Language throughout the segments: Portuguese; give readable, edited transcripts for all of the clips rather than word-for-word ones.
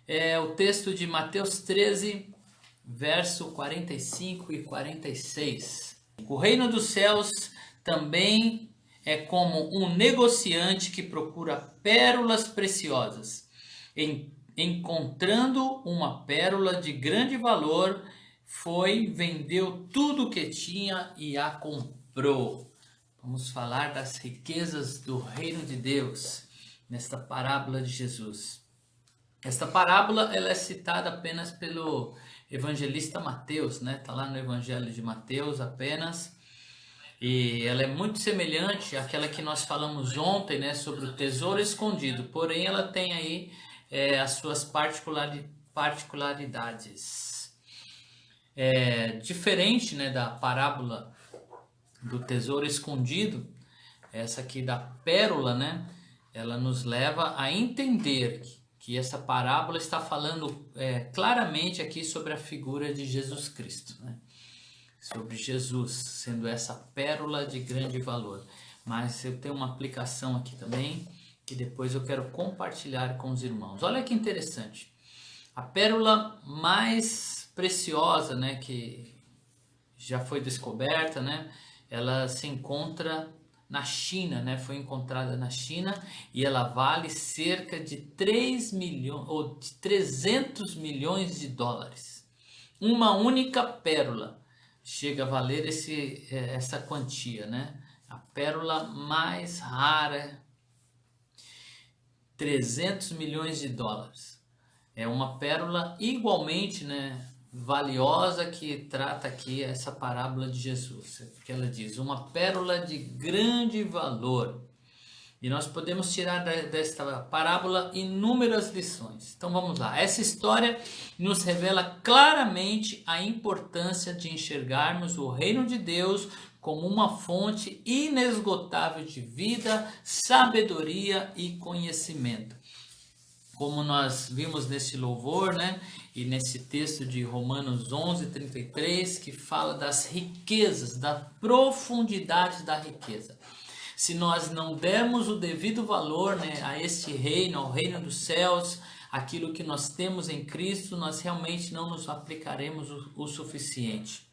é o texto de Mateus 13, verso 45 e 46. O reino dos céus também é como um negociante que procura pérolas preciosas. Encontrando uma pérola de grande valor, vendeu tudo o que tinha e a comprou. Vamos falar das riquezas do reino de Deus nesta parábola de Jesus. Esta parábola ela é citada apenas pelo evangelista Mateus, né? Tá lá no Evangelho de Mateus apenas. E ela é muito semelhante àquela que nós falamos ontem, né, sobre o tesouro escondido. Porém, ela tem aí as suas particularidades. Diferente, né, da parábola do tesouro escondido, essa aqui da pérola, né, ela nos leva a entender que essa parábola está falando claramente aqui sobre a figura de Jesus Cristo, né? Sobre Jesus, sendo essa pérola de grande valor. Mas eu tenho uma aplicação aqui também, que depois eu quero compartilhar com os irmãos. Olha que interessante. A pérola mais preciosa, né, que já foi descoberta, né, ela se encontra na China, né, foi encontrada na China e ela vale cerca de 3 milhões ou de 300 milhões de dólares. Uma única pérola chega a valer essa quantia, né? A pérola mais rara, 300 milhões de dólares. É uma pérola igualmente, né, valiosa, que trata aqui essa parábola de Jesus. Porque ela diz, uma pérola de grande valor. E nós podemos tirar desta parábola inúmeras lições. Então vamos lá. Essa história nos revela claramente a importância de enxergarmos o reino de Deus como uma fonte inesgotável de vida, sabedoria e conhecimento. Como nós vimos nesse louvor, né? E nesse texto de Romanos 11:33, que fala das riquezas, da profundidade da riqueza. Se nós não dermos o devido valor, né, a este reino, ao reino dos céus, aquilo que nós temos em Cristo, nós realmente não nos aplicaremos o suficiente.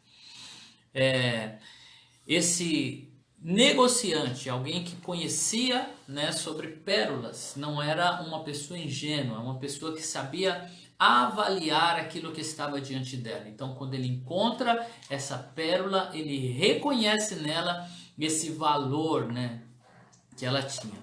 Esse negociante, alguém que conhecia, né, sobre pérolas, não era uma pessoa ingênua, uma pessoa que sabia avaliar aquilo que estava diante dela. Então, quando ele encontra essa pérola, ele reconhece nela esse valor, né, que ela tinha.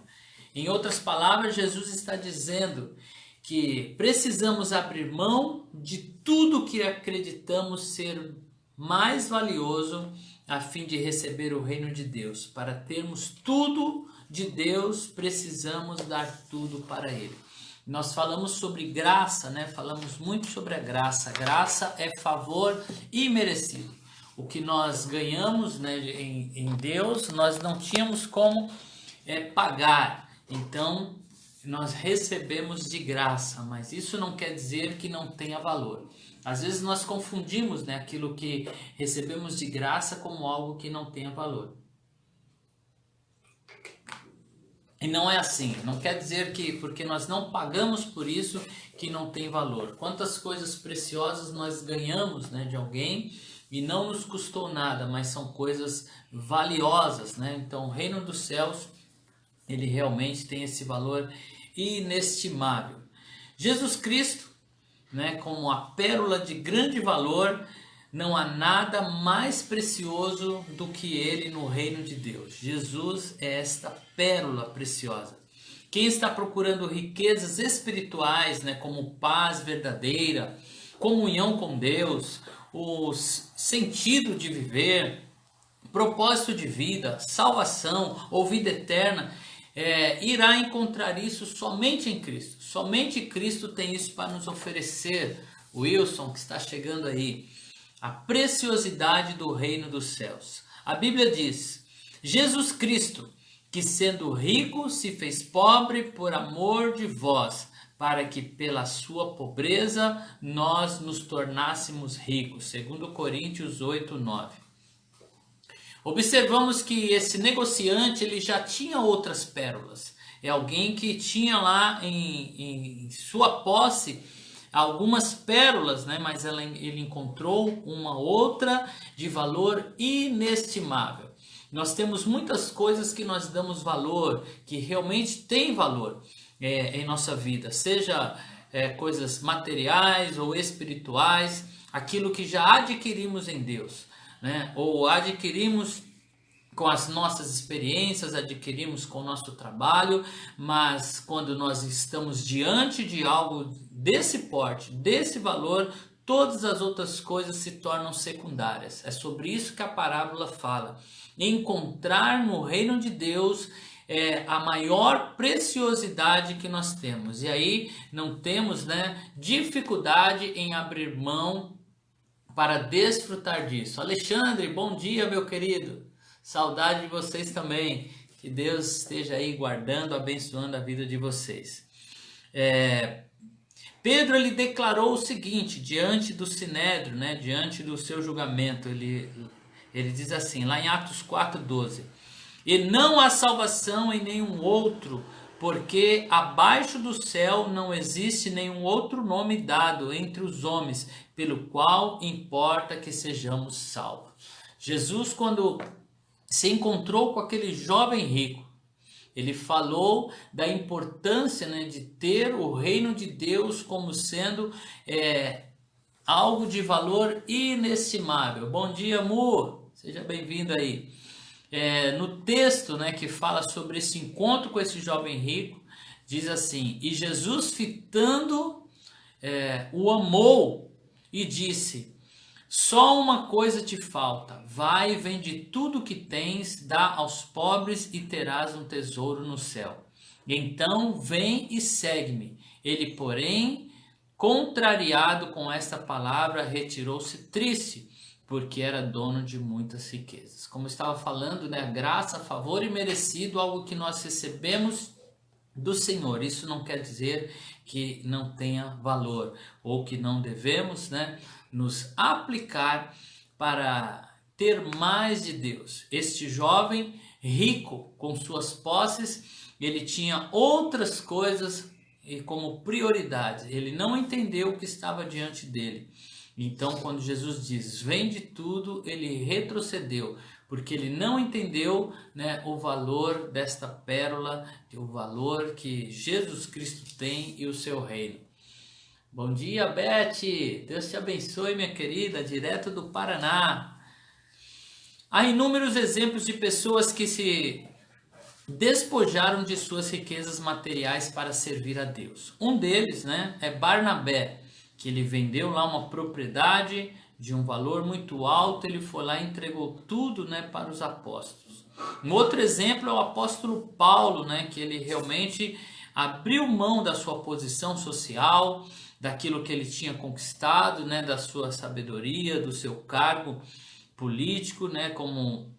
Em outras palavras, Jesus está dizendo que precisamos abrir mão de tudo que acreditamos ser mais valioso a fim de receber o reino de Deus. Para termos tudo de Deus, precisamos dar tudo para Ele. Nós falamos sobre graça, né? Falamos muito sobre a graça. Graça é favor imerecido. O que nós ganhamos, né, em Deus, nós não tínhamos como pagar. Então, nós recebemos de graça, mas isso não quer dizer que não tenha valor. Às vezes nós confundimos, né, aquilo que recebemos de graça como algo que não tenha valor. E não é assim. Não quer dizer que porque nós não pagamos por isso que não tem valor. Quantas coisas preciosas nós ganhamos, né, de alguém e não nos custou nada, mas são coisas valiosas, né? Então, o reino dos céus, ele realmente tem esse valor inestimável. Jesus Cristo, né, como a pérola de grande valor, não há nada mais precioso do que ele no reino de Deus. Jesus é esta pérola preciosa. Quem está procurando riquezas espirituais, né, como paz verdadeira, comunhão com Deus, o sentido de viver, propósito de vida, salvação ou vida eterna, irá encontrar isso somente em Cristo. Somente Cristo tem isso para nos oferecer. O Wilson, que está chegando aí, a preciosidade do reino dos céus. A Bíblia diz, Jesus Cristo, que sendo rico se fez pobre por amor de vós, para que pela sua pobreza nós nos tornássemos ricos. 2 Coríntios 8:9. Observamos que esse negociante ele já tinha outras pérolas. É alguém que tinha lá em sua posse algumas pérolas, né? Mas ele encontrou uma outra de valor inestimável. Nós temos muitas coisas que nós damos valor, que realmente tem valor em nossa vida, seja coisas materiais ou espirituais, aquilo que já adquirimos em Deus, né? Ou adquirimos com as nossas experiências, adquirimos com o nosso trabalho, mas quando nós estamos diante de algo desse porte, desse valor, todas as outras coisas se tornam secundárias. É sobre isso que a parábola fala. Encontrar no reino de Deus é a maior preciosidade que nós temos. E aí não temos, né, dificuldade em abrir mão para desfrutar disso. Alexandre, bom dia, meu querido. Saudade de vocês também. Que Deus esteja aí guardando, abençoando a vida de vocês. Pedro, ele declarou o seguinte, diante do Sinédrio, né, diante do seu julgamento. Ele diz assim, lá em Atos 4:12. E não há salvação em nenhum outro, porque abaixo do céu não existe nenhum outro nome dado entre os homens, pelo qual importa que sejamos salvos. Jesus, quando se encontrou com aquele jovem rico, ele falou da importância, né, de ter o reino de Deus como sendo algo de valor inestimável. Bom dia, Mu! Seja bem-vindo aí. No texto, né, que fala sobre esse encontro com esse jovem rico, diz assim, e Jesus fitando o amou e disse, só uma coisa te falta, vai e vende tudo que tens, dá aos pobres e terás um tesouro no céu. Então vem e segue-me. Ele, porém, contrariado com esta palavra, retirou-se triste, porque era dono de muitas riquezas. Como eu estava falando, né, graça, favor e merecido, algo que nós recebemos do Senhor. Isso não quer dizer que não tenha valor, ou que não devemos, né, nos aplicar para ter mais de Deus. Este jovem rico, com suas posses, ele tinha outras coisas como prioridade. Ele não entendeu o que estava diante dele. Então, quando Jesus diz, vende tudo, ele retrocedeu, porque ele não entendeu, né, o valor desta pérola, o valor que Jesus Cristo tem e o seu reino. Bom dia, Beth! Deus te abençoe, minha querida, direto do Paraná. Há inúmeros exemplos de pessoas que se despojaram de suas riquezas materiais para servir a Deus. Um deles, né, é Barnabé, que ele vendeu lá uma propriedade de um valor muito alto, ele foi lá e entregou tudo, né, para os apóstolos. Um outro exemplo é o apóstolo Paulo, né, que ele realmente abriu mão da sua posição social, daquilo que ele tinha conquistado, né, da sua sabedoria, do seu cargo político, né, como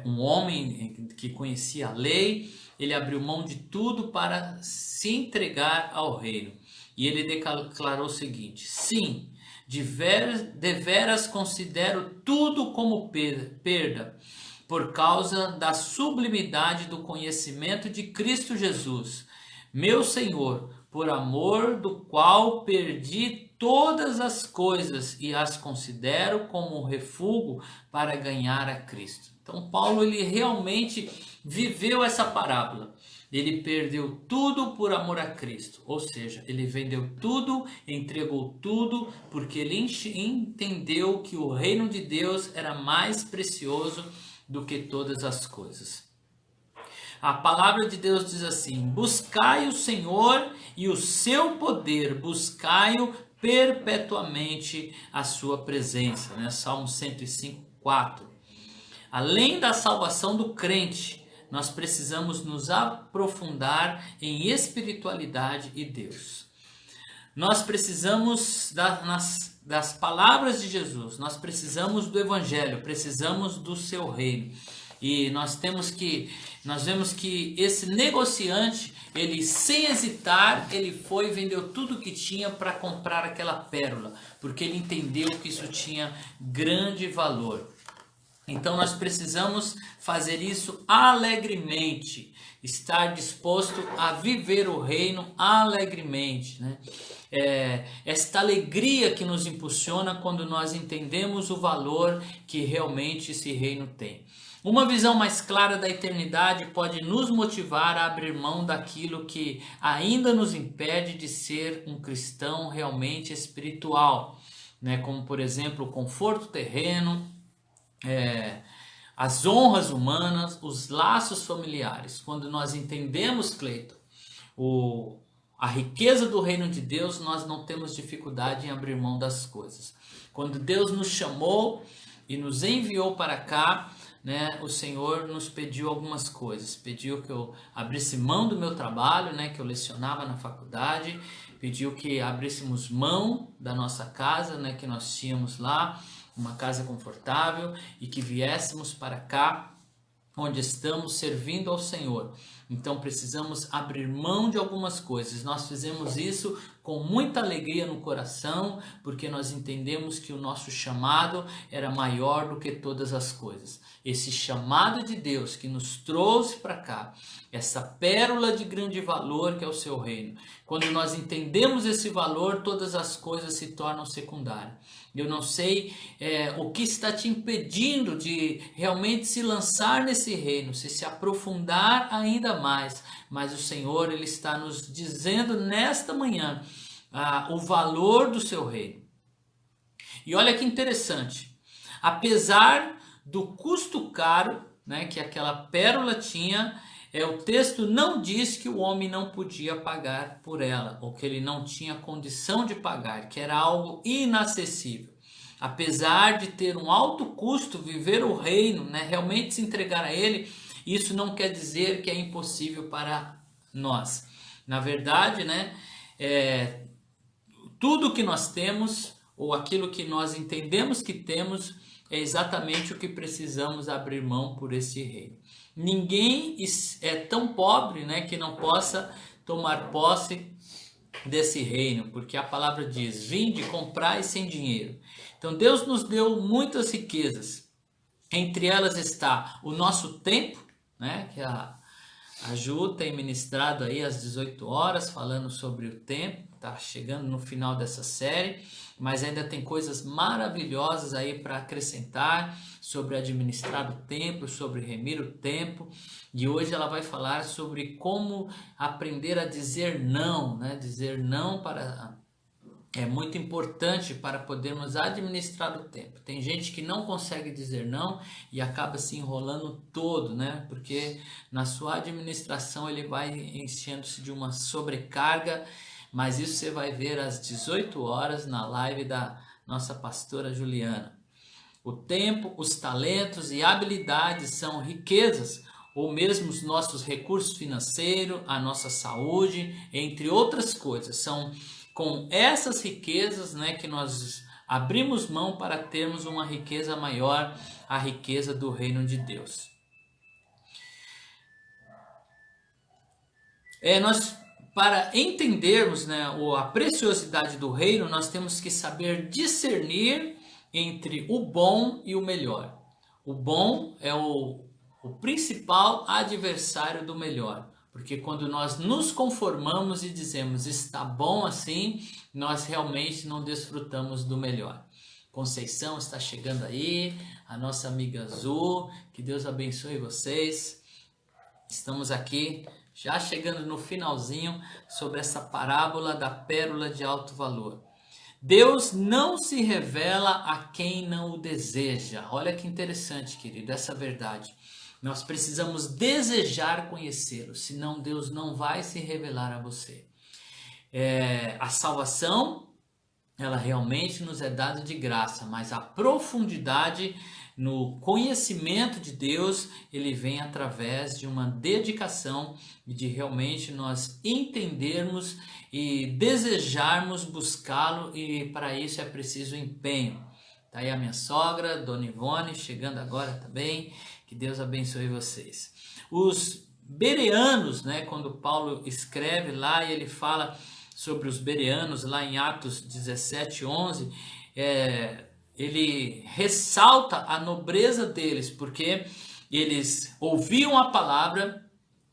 um homem que conhecia a lei. Ele abriu mão de tudo para se entregar ao reino. E ele declarou o seguinte, sim, deveras considero tudo como perda, por causa da sublimidade do conhecimento de Cristo Jesus, meu Senhor, por amor do qual perdi todas as coisas e as considero como um refúgio para ganhar a Cristo. Então Paulo, ele realmente viveu essa parábola. Ele perdeu tudo por amor a Cristo, ou seja, ele vendeu tudo, entregou tudo, porque ele entendeu que o reino de Deus era mais precioso do que todas as coisas. A palavra de Deus diz assim, buscai o Senhor e o seu poder, buscai-o perpetuamente a sua presença, né? Salmo 105:4. Além da salvação do crente, nós precisamos nos aprofundar em espiritualidade e Deus. Nós precisamos das palavras de Jesus, nós precisamos do Evangelho, precisamos do seu reino. E nós vemos que esse negociante, ele sem hesitar, ele foi e vendeu tudo o que tinha para comprar aquela pérola, porque ele entendeu que isso tinha grande valor. Então nós precisamos fazer isso alegremente, estar disposto a viver o reino alegremente, né? Esta alegria que nos impulsiona quando nós entendemos o valor que realmente esse reino tem. Uma visão mais clara da eternidade pode nos motivar a abrir mão daquilo que ainda nos impede de ser um cristão realmente espiritual, né? Como por exemplo o conforto terreno, as honras humanas, os laços familiares. Quando nós entendemos, Cleiton, a riqueza do reino de Deus, nós não temos dificuldade em abrir mão das coisas. Quando Deus nos chamou e nos enviou para cá, né, o Senhor nos pediu algumas coisas. Pediu que eu abrisse mão do meu trabalho, né, que eu lecionava na faculdade. Pediu que abríssemos mão da nossa casa, né, que nós tínhamos lá, uma casa confortável, e que viéssemos para cá, onde estamos servindo ao Senhor. Então precisamos abrir mão de algumas coisas. Nós fizemos isso com muita alegria no coração, porque nós entendemos que o nosso chamado era maior do que todas as coisas. Esse chamado de Deus que nos trouxe para cá, essa pérola de grande valor que é o seu reino. Quando nós entendemos esse valor, todas as coisas se tornam secundárias. Eu não sei o que está te impedindo de realmente se lançar nesse reino, se aprofundar ainda mais. Mas o Senhor, Ele está nos dizendo nesta manhã o valor do seu reino. E olha que interessante, apesar do custo caro, né, que aquela pérola tinha, o texto não diz que o homem não podia pagar por ela, ou que ele não tinha condição de pagar, que era algo inacessível. Apesar de ter um alto custo viver o reino, né, realmente se entregar a ele, isso não quer dizer que é impossível para nós. Na verdade, né, tudo que nós temos, ou aquilo que nós entendemos que temos, é exatamente o que precisamos abrir mão por esse reino. Ninguém é tão pobre, né, que não possa tomar posse desse reino, porque a palavra diz: vinde, comprai sem dinheiro. Então Deus nos deu muitas riquezas. Entre elas está o nosso tempo, né, que a Ju tem ministrado aí às 18 horas, falando sobre o tempo. Está chegando no final dessa série, mas ainda tem coisas maravilhosas aí para acrescentar sobre administrar o tempo, sobre remir o tempo. E hoje ela vai falar sobre como aprender a dizer não, né? Dizer não é muito importante para podermos administrar o tempo. Tem gente que não consegue dizer não e acaba se enrolando todo, né? Porque na sua administração ele vai enchendo-se de uma sobrecarga. Mas isso você vai ver às 18 horas na live da nossa pastora Juliana. O tempo, os talentos e habilidades são riquezas, ou mesmo os nossos recursos financeiros, a nossa saúde, entre outras coisas. São com essas riquezas, né, que nós abrimos mão para termos uma riqueza maior, a riqueza do reino de Deus. Para entendermos, né, a preciosidade do reino, nós temos que saber discernir entre o bom e o melhor. O bom é o principal adversário do melhor, porque quando nós nos conformamos e dizemos está bom assim, nós realmente não desfrutamos do melhor. Conceição está chegando aí, a nossa amiga Azul, que Deus abençoe vocês. Estamos aqui já chegando no finalzinho sobre essa parábola da pérola de alto valor. Deus não se revela a quem não o deseja. Olha que interessante, querido, essa verdade. Nós precisamos desejar conhecê-lo, senão Deus não vai se revelar a você. A salvação, ela realmente nos é dada de graça, mas a profundidade no conhecimento de Deus, ele vem através de uma dedicação e de realmente nós entendermos e desejarmos buscá-lo, e para isso é preciso empenho. Tá aí a minha sogra, Dona Ivone, chegando agora também. Que Deus abençoe vocês. Os bereanos, né, quando Paulo escreve lá e ele fala sobre os bereanos lá em Atos 17:11, ele ressalta a nobreza deles, porque eles ouviam a palavra,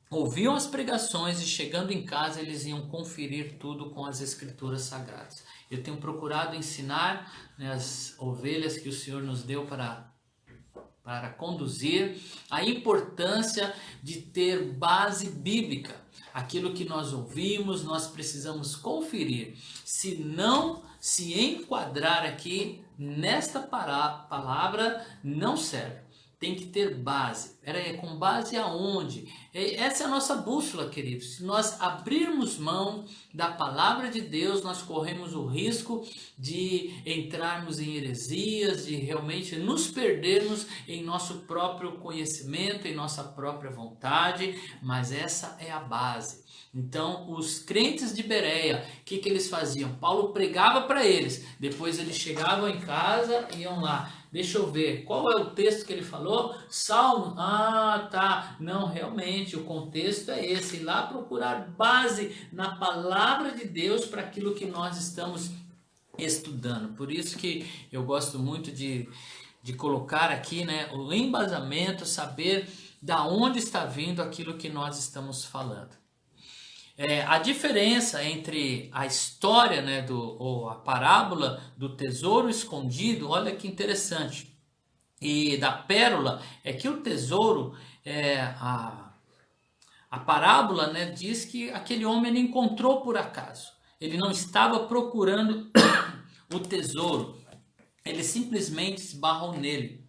ouviam as pregações e chegando em casa eles iam conferir tudo com as escrituras sagradas. Eu tenho procurado ensinar, né, as ovelhas que o Senhor nos deu para conduzir, a importância de ter base bíblica. Aquilo que nós ouvimos, nós precisamos conferir. Se não se enquadrar aqui nesta palavra, não serve. Tem que ter base. Com base aonde? Essa é a nossa bússola, queridos. Se nós abrirmos mão da palavra de Deus, nós corremos o risco de entrarmos em heresias, de realmente nos perdermos em nosso próprio conhecimento, em nossa própria vontade, mas essa é a base. Então, os crentes de Bereia, o que eles faziam? Paulo pregava para eles, depois eles chegavam em casa e iam lá. Deixa eu ver, qual é o texto que ele falou? Salmo? Ah, tá. Não, realmente, o contexto é esse. Ir lá procurar base na palavra de Deus para aquilo que nós estamos estudando. Por isso que eu gosto muito de colocar aqui, né, o embasamento, saber da onde está vindo aquilo que nós estamos falando. A diferença entre a história, né, ou a parábola do tesouro escondido, olha que interessante, e da pérola, é que o tesouro, a parábola, né, diz que aquele homem ele encontrou por acaso, ele não estava procurando o tesouro, ele simplesmente esbarrou nele.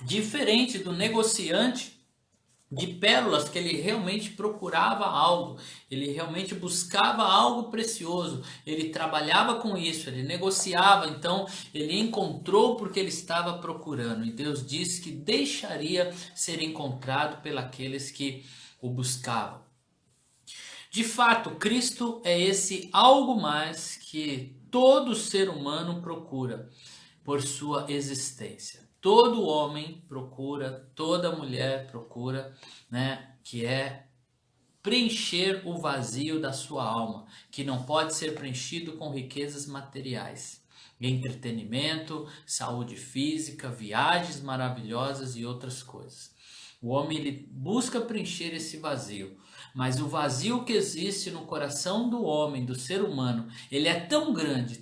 Diferente do negociante de pérolas, que ele realmente procurava algo, ele realmente buscava algo precioso, ele trabalhava com isso, ele negociava, então ele encontrou porque ele estava procurando, e Deus disse que deixaria ser encontrado pelos que o buscavam. De fato, Cristo é esse algo mais que todo ser humano procura por sua existência. Todo homem procura, toda mulher procura, né, que é preencher o vazio da sua alma, que não pode ser preenchido com riquezas materiais, entretenimento, saúde física, viagens maravilhosas e outras coisas. O homem ele busca preencher esse vazio, mas o vazio que existe no coração do homem, do ser humano, ele é tão grande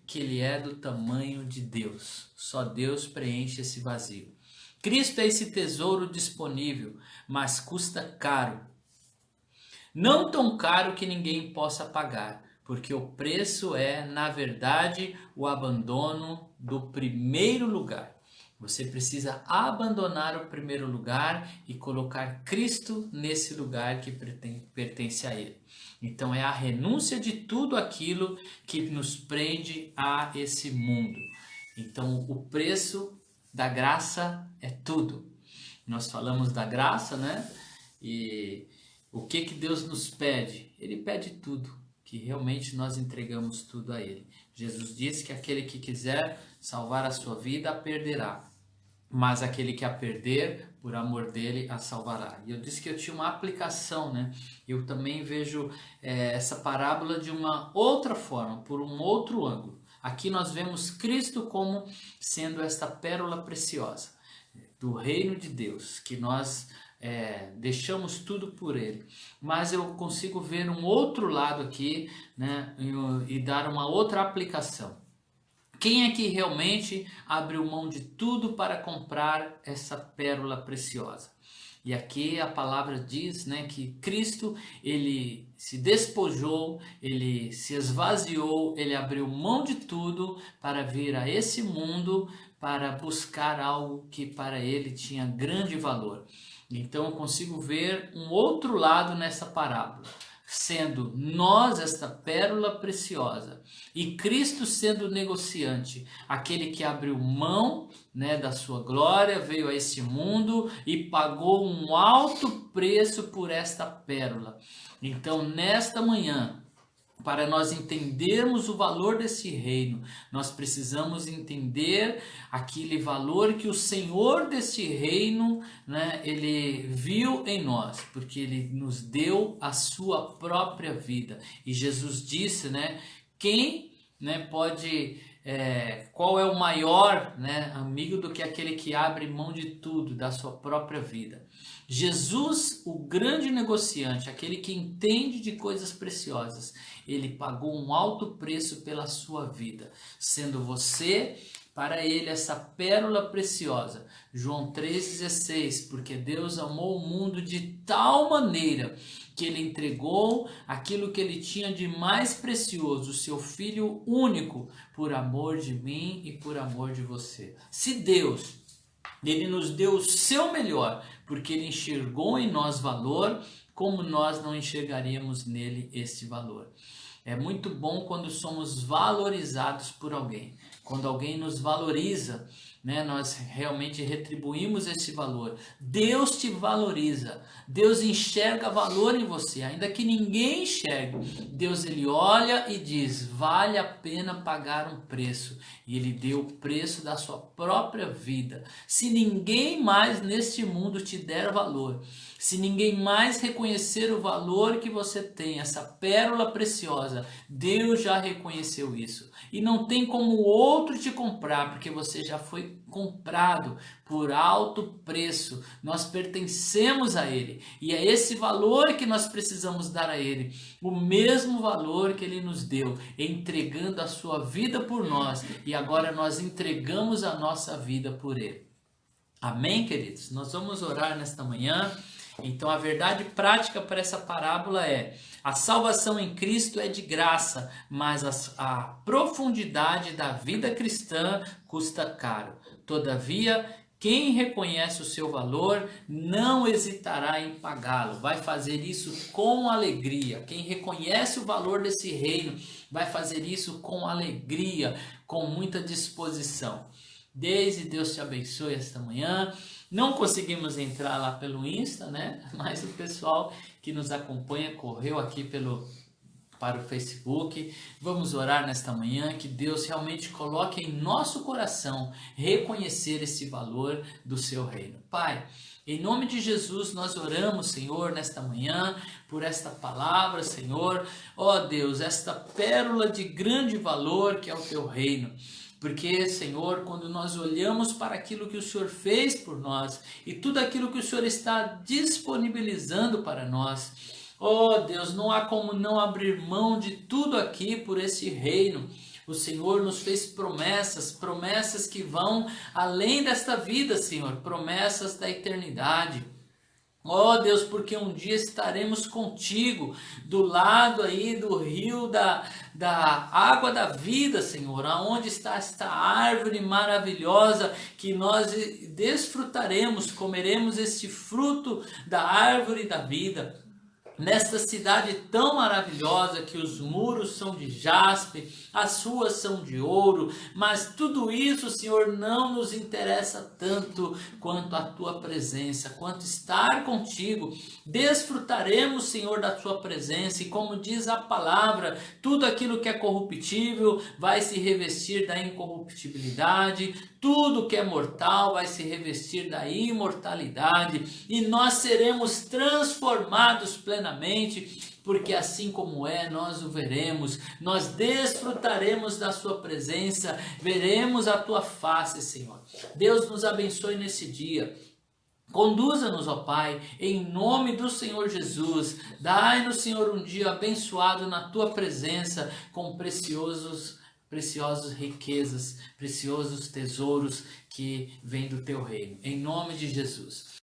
que ele é do tamanho de Deus. Só Deus preenche esse vazio. Cristo é esse tesouro disponível, mas custa caro. Não tão caro que ninguém possa pagar, porque o preço é, na verdade, o abandono do primeiro lugar. Você precisa abandonar o primeiro lugar e colocar Cristo nesse lugar que pertence a Ele. Então é a renúncia de tudo aquilo que nos prende a esse mundo. Então o preço da graça é tudo. Nós falamos da graça, né? E o que Deus nos pede? Ele pede tudo, que realmente nós entregamos tudo a Ele. Jesus disse que aquele que quiser salvar a sua vida a perderá, mas aquele que a perder, por amor dele, a salvará. E eu disse que eu tinha uma aplicação, né? Eu também vejo essa parábola de uma outra forma, por um outro ângulo. Aqui nós vemos Cristo como sendo esta pérola preciosa do reino de Deus, que nós deixamos tudo por Ele. Mas eu consigo ver um outro lado aqui, né? E dar uma outra aplicação. Quem é que realmente abriu mão de tudo para comprar essa pérola preciosa? E aqui a palavra diz, né, que Cristo, ele se despojou, ele se esvaziou, ele abriu mão de tudo para vir a esse mundo, para buscar algo que para ele tinha grande valor. Então eu consigo ver um outro lado nessa parábola, sendo nós esta pérola preciosa e Cristo sendo o negociante, aquele que abriu mão, né, da sua glória, veio a esse mundo e pagou um alto preço por esta pérola. Então nesta manhã, para nós entendermos o valor desse reino, nós precisamos entender aquele valor que o Senhor desse reino, né, ele viu em nós, porque ele nos deu a sua própria vida. E Jesus disse, né, Quem, né, qual é o maior, né, amigo do que aquele que abre mão de tudo, da sua própria vida? Jesus, o grande negociante, aquele que entende de coisas preciosas, ele pagou um alto preço pela sua vida, sendo você para ele essa pérola preciosa. João 3,16, porque Deus amou o mundo de tal maneira que ele entregou aquilo que ele tinha de mais precioso, o seu Filho único, por amor de mim e por amor de você. Se Deus, ele nos deu o seu melhor, porque ele enxergou em nós valor, como nós não enxergaríamos nele este valor? É muito bom quando somos valorizados por alguém. Quando alguém nos valoriza, né, nós realmente retribuímos esse valor. Deus te valoriza. Deus enxerga valor em você, ainda que ninguém enxergue. Deus, ele olha e diz, vale a pena pagar um preço. E ele deu o preço da sua própria vida. Se ninguém mais neste mundo te der valor, se ninguém mais reconhecer o valor que você tem, essa pérola preciosa, Deus já reconheceu isso. E não tem como outro te comprar, porque você já foi comprado por alto preço. Nós pertencemos a Ele. E é esse valor que nós precisamos dar a Ele. O mesmo valor que Ele nos deu, entregando a sua vida por nós. E agora nós entregamos a nossa vida por Ele. Amém, queridos? Nós vamos orar nesta manhã. Então a verdade prática para essa parábola é: a salvação em Cristo é de graça, mas a profundidade da vida cristã custa caro. Todavia, quem reconhece o seu valor não hesitará em pagá-lo, vai fazer isso com alegria. Quem reconhece o valor desse reino vai fazer isso com alegria, com muita disposição. Desde Deus te abençoe esta manhã. Não conseguimos entrar lá pelo Insta, né? Mas o pessoal que nos acompanha correu aqui para o Facebook. Vamos orar nesta manhã, que Deus realmente coloque em nosso coração reconhecer esse valor do seu reino. Pai, em nome de Jesus nós oramos, Senhor, nesta manhã, por esta palavra, Senhor. Ó Deus, esta pérola de grande valor que é o teu reino. Porque, Senhor, quando nós olhamos para aquilo que o Senhor fez por nós e tudo aquilo que o Senhor está disponibilizando para nós, oh Deus, não há como não abrir mão de tudo aqui por esse reino. O Senhor nos fez promessas, promessas que vão além desta vida, Senhor, promessas da eternidade. Oh Deus, porque um dia estaremos contigo, do lado aí do rio da água da vida, Senhor, aonde está esta árvore maravilhosa que nós desfrutaremos, comeremos este fruto da árvore da vida. Nesta cidade tão maravilhosa que os muros são de jaspe, as ruas são de ouro, mas tudo isso, Senhor, não nos interessa tanto quanto a tua presença, quanto estar contigo. Desfrutaremos, Senhor, da tua presença, e como diz a palavra, tudo aquilo que é corruptível vai se revestir da incorruptibilidade, tudo que é mortal vai se revestir da imortalidade, e nós seremos transformados plenamente, porque assim como é, nós o veremos, nós desfrutaremos da sua presença, veremos a tua face, Senhor. Deus nos abençoe nesse dia. Conduza-nos, ó Pai, em nome do Senhor Jesus. Dai-nos, Senhor, um dia abençoado na tua presença, com preciosas riquezas, preciosos tesouros que vêm do teu reino. Em nome de Jesus.